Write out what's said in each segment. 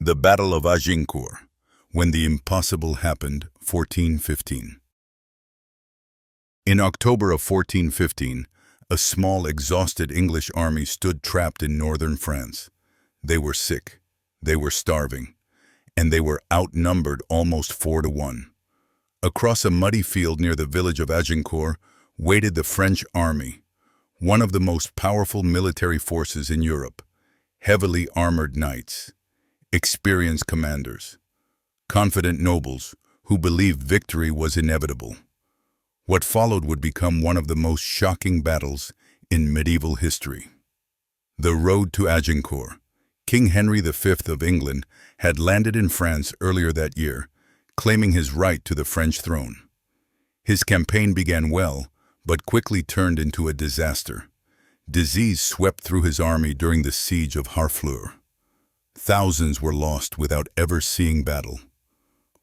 The Battle of Agincourt, when the impossible happened, 1415. In October of 1415, a small, exhausted English army stood trapped in northern France. They were sick, they were starving, and they were outnumbered almost 4-1. Across a muddy field near the village of Agincourt waited the French army, one of the most powerful military forces in Europe. Heavily armored knights, experienced commanders, confident nobles who believed victory was inevitable. What followed would become one of the most shocking battles in medieval history. The road to Agincourt. King Henry V of England had landed in France earlier that year, claiming his right to the French throne. His campaign began well, but quickly turned into a disaster. Disease swept through his army during the siege of Harfleur. Thousands were lost without ever seeing battle.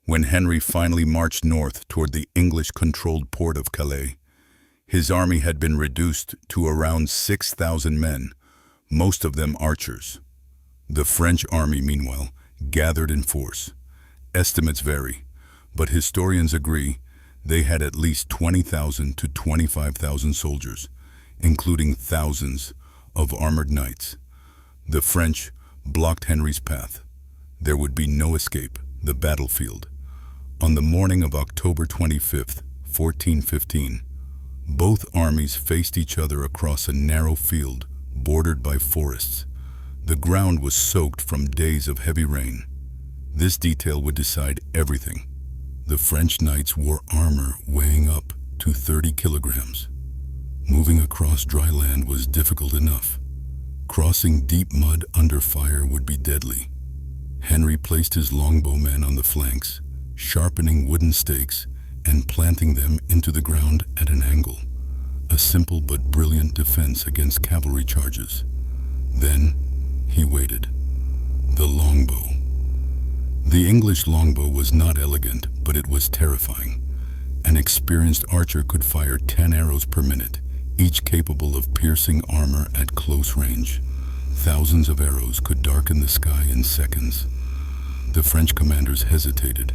When Henry finally marched north toward the English-controlled port of Calais, his army had been reduced to around 6,000 men, most of them archers. The French army, meanwhile, gathered in force. Estimates vary, but historians agree they had at least 20,000 to 25,000 soldiers, including thousands of armored knights. The French blocked Henry's path. There would be no escape, the battlefield. On the morning of October 25, 1415, both armies faced each other across a narrow field bordered by forests. The ground was soaked from days of heavy rain. This detail would decide everything. The French knights wore armor weighing up to 30 kilograms. Moving across dry land was difficult enough. Crossing deep mud under fire would be deadly. Henry placed his longbow men on the flanks, sharpening wooden stakes and planting them into the ground at an angle. A simple but brilliant defense against cavalry charges. Then he waited. The longbow. The English longbow was not elegant, but it was terrifying. An experienced archer could fire 10 arrows per minute, each capable of piercing armor at close range. Thousands of arrows could darken the sky in seconds. The French commanders hesitated.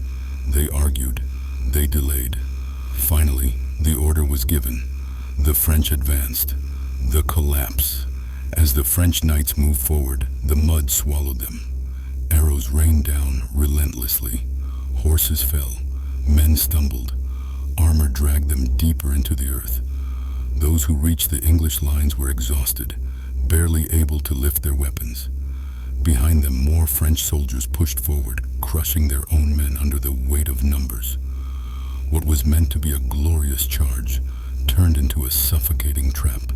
They argued. They delayed. Finally, the order was given. The French advanced. The collapse. As the French knights moved forward, the mud swallowed them. Arrows rained down relentlessly. Horses fell. Men stumbled. Armor dragged them deeper into the earth. Those who reached the English lines were exhausted, barely able to lift their weapons. Behind them, more French soldiers pushed forward, crushing their own men under the weight of numbers. What was meant to be a glorious charge turned into a suffocating trap.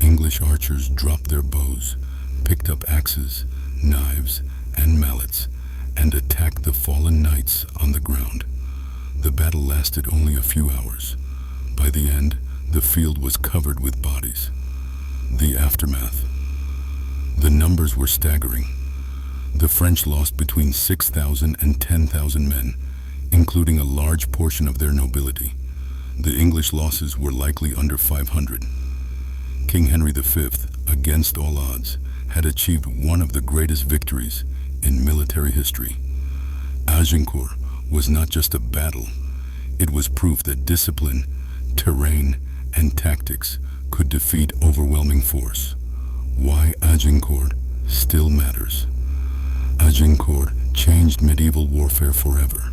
English archers dropped their bows, picked up axes, knives, and mallets, and attacked the fallen knights on the ground. The battle lasted only a few hours. By the end, the field was covered with bodies. The aftermath. The numbers were staggering. The French lost between 6,000 and 10,000 men, including a large portion of their nobility. The English losses were likely under 500. King Henry V, against all odds, had achieved one of the greatest victories in military history. Agincourt was not just a battle. It was proof that discipline, terrain, and tactics could defeat overwhelming force. Why Agincourt still matters. Agincourt changed medieval warfare forever.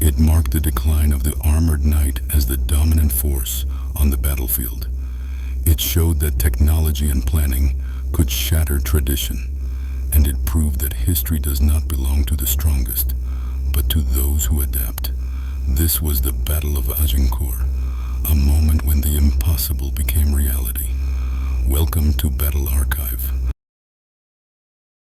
It marked the decline of the armored knight as the dominant force on the battlefield. It showed that technology and planning could shatter tradition, and it proved that history does not belong to the strongest, but to those who adapt. This was the Battle of Agincourt, a moment when the impossible became reality. Welcome to Battle Archive.